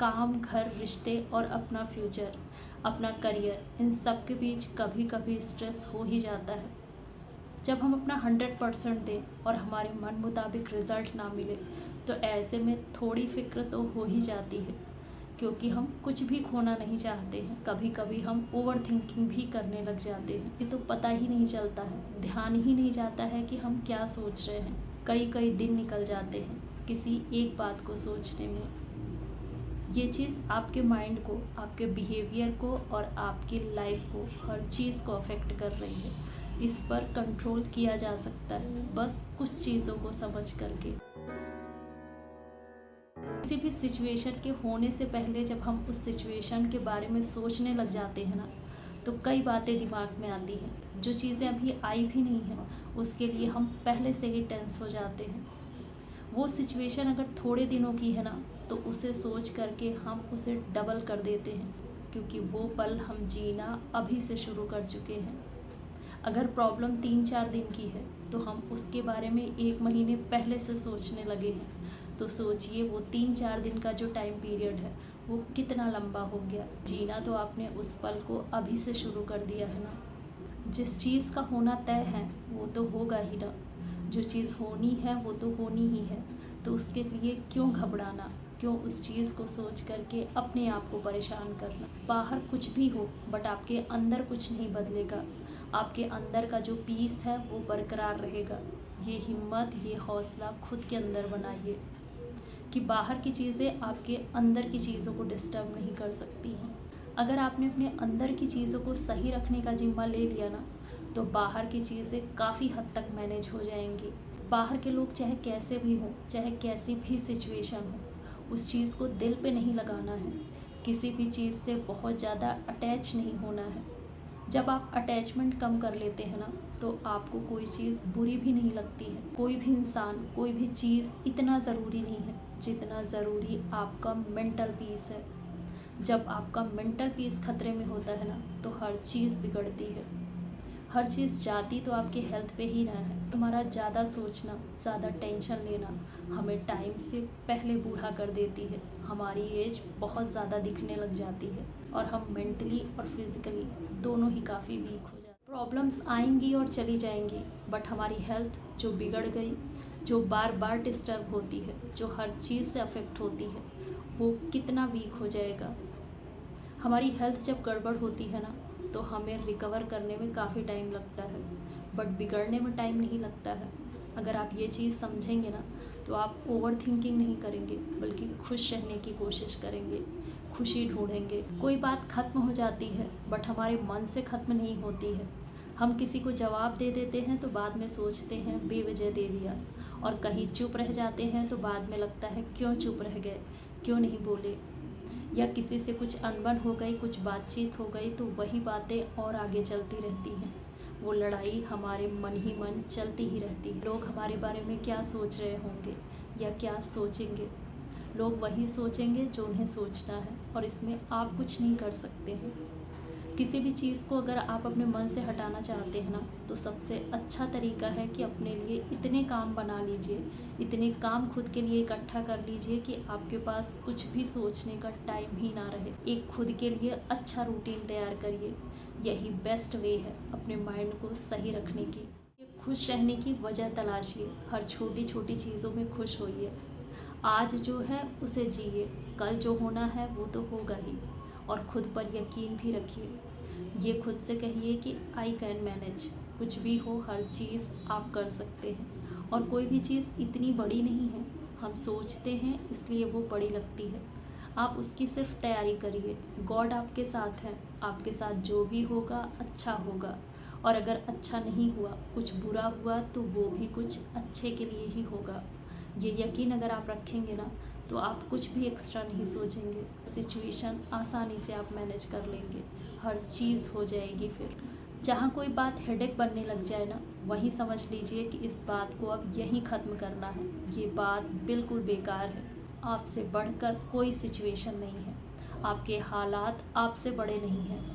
काम, घर, रिश्ते और अपना फ्यूचर, अपना करियर, इन सब के बीच कभी कभी स्ट्रेस हो ही जाता है। जब हम अपना 100% दें और हमारे मन मुताबिक रिज़ल्ट ना मिले तो ऐसे में थोड़ी फ़िक्र तो हो ही जाती है, क्योंकि हम कुछ भी खोना नहीं चाहते हैं। कभी कभी हम ओवर थिंकिंग भी करने लग जाते हैं, ये तो पता ही नहीं चलता है, ध्यान ही नहीं जाता है कि हम क्या सोच रहे हैं। कई कई दिन निकल जाते हैं किसी एक बात को सोचने में। ये चीज़ आपके माइंड को, आपके बिहेवियर को और आपकी लाइफ को, हर चीज़ को अफेक्ट कर रही है। इस पर कंट्रोल किया जा सकता है बस कुछ चीज़ों को समझ करके। किसी भी सिचुएशन के होने से पहले जब हम उस सिचुएशन के बारे में सोचने लग जाते हैं ना, तो कई बातें दिमाग में आती हैं। जो चीज़ें अभी आई भी नहीं हैं उसके लिए हम पहले से ही टेंस हो जाते हैं। वो सिचुएशन अगर थोड़े दिनों की है ना, तो उसे सोच करके हम उसे डबल कर देते हैं, क्योंकि वो पल हम जीना अभी से शुरू कर चुके हैं। अगर प्रॉब्लम 3-4 दिन की है तो हम उसके बारे में 1 महीने पहले से सोचने लगे हैं, तो सोचिए वो 3-4 दिन का जो टाइम पीरियड है वो कितना लंबा हो गया। जीना तो आपने उस पल को अभी से शुरू कर दिया है ना। जिस चीज़ का होना तय है वो तो होगा ही ना। जो चीज़ होनी है वो तो होनी ही है, तो उसके लिए क्यों घबराना, क्यों उस चीज़ को सोच करके अपने आप को परेशान करना। बाहर कुछ भी हो बट आपके अंदर कुछ नहीं बदलेगा। आपके अंदर का जो पीस है वो बरकरार रहेगा। ये हिम्मत, ये हौसला खुद के अंदर बनाइए कि बाहर की चीज़ें आपके अंदर की चीज़ों को डिस्टर्ब नहीं कर सकती हैं। अगर आपने अपने अंदर की चीज़ों को सही रखने का जिम्मा ले लिया ना, तो बाहर की चीज़ें काफ़ी हद तक मैनेज हो जाएंगी। बाहर के लोग चाहे कैसे भी हों, चाहे कैसी भी सिचुएशन हो, उस चीज़ को दिल पे नहीं लगाना है। किसी भी चीज़ से बहुत ज़्यादा अटैच नहीं होना है। जब आप अटैचमेंट कम कर लेते हैं ना, तो आपको कोई चीज़ बुरी भी नहीं लगती है। कोई भी इंसान, कोई भी चीज़ इतना ज़रूरी नहीं है जितना ज़रूरी आपका मेंटल पीस है। जब आपका मेंटल पीस खतरे में होता है ना, तो हर चीज़ बिगड़ती है। हर चीज़ जाती तो आपके हेल्थ पे ही रहा है। हमारा ज़्यादा सोचना, ज़्यादा टेंशन लेना हमें टाइम से पहले बूढ़ा कर देती है। हमारी एज बहुत ज़्यादा दिखने लग जाती है और हम मेंटली और फिज़िकली दोनों ही काफ़ी वीक हो जाते हैं। प्रॉब्लम्स आएंगी और चली जाएंगी, बट हमारी हेल्थ जो बिगड़ गई, जो बार बार डिस्टर्ब होती है, जो हर चीज़ से अफेक्ट होती है, वो कितना वीक हो जाएगा। हमारी हेल्थ जब गड़बड़ होती है ना, तो हमें रिकवर करने में काफ़ी टाइम लगता है, बट बिगड़ने में टाइम नहीं लगता है। अगर आप ये चीज़ समझेंगे ना, तो आप ओवर थिंकिंग नहीं करेंगे, बल्कि खुश रहने की कोशिश करेंगे, खुशी ढूंढेंगे। कोई बात ख़त्म हो जाती है बट हमारे मन से ख़त्म नहीं होती है। हम किसी को जवाब दे देते हैं तो बाद में सोचते हैं बेवजह दे दिया, और कहीं चुप रह जाते हैं तो बाद में लगता है क्यों चुप रह गए, क्यों नहीं बोले। या किसी से कुछ अनबन हो गई, कुछ बातचीत हो गई, तो वही बातें और आगे चलती रहती हैं। वो लड़ाई हमारे मन ही मन चलती ही रहती है। लोग हमारे बारे में क्या सोच रहे होंगे या क्या सोचेंगे, लोग वही सोचेंगे जो उन्हें सोचना है, और इसमें आप कुछ नहीं कर सकते हैं। किसी भी चीज़ को अगर आप अपने मन से हटाना चाहते हैं ना, तो सबसे अच्छा तरीका है कि अपने लिए इतने काम बना लीजिए, इतने काम खुद के लिए इकट्ठा कर लीजिए कि आपके पास कुछ भी सोचने का टाइम ही ना रहे। एक खुद के लिए अच्छा रूटीन तैयार करिए। यही बेस्ट वे है अपने माइंड को सही रखने की। खुश रहने की वजह तलाशिए, हर छोटी छोटी चीज़ों में खुश होइए। आज जो है उसे जिए, कल जो होना है वो तो होगा ही। और खुद पर यकीन भी रखिए। ये खुद से कहिए कि आई कैन मैनेज। कुछ भी हो, हर चीज़ आप कर सकते हैं, और कोई भी चीज़ इतनी बड़ी नहीं है। हम सोचते हैं इसलिए वो बड़ी लगती है। आप उसकी सिर्फ तैयारी करिए। गॉड आपके साथ है, आपके साथ जो भी होगा अच्छा होगा, और अगर अच्छा नहीं हुआ, कुछ बुरा हुआ, तो वो भी कुछ अच्छे के लिए ही होगा। ये यकीन अगर आप रखेंगे ना, तो आप कुछ भी एक्स्ट्रा नहीं सोचेंगे। सिचुएशन आसानी से आप मैनेज कर लेंगे, हर चीज़ हो जाएगी। फिर जहाँ कोई बात हेडेक बनने लग जाए ना, वहीं समझ लीजिए कि इस बात को अब यहीं ख़त्म करना है। ये बात बिल्कुल बेकार है। आपसे बढ़कर कोई सिचुएशन नहीं है, आपके हालात आपसे बड़े नहीं हैं।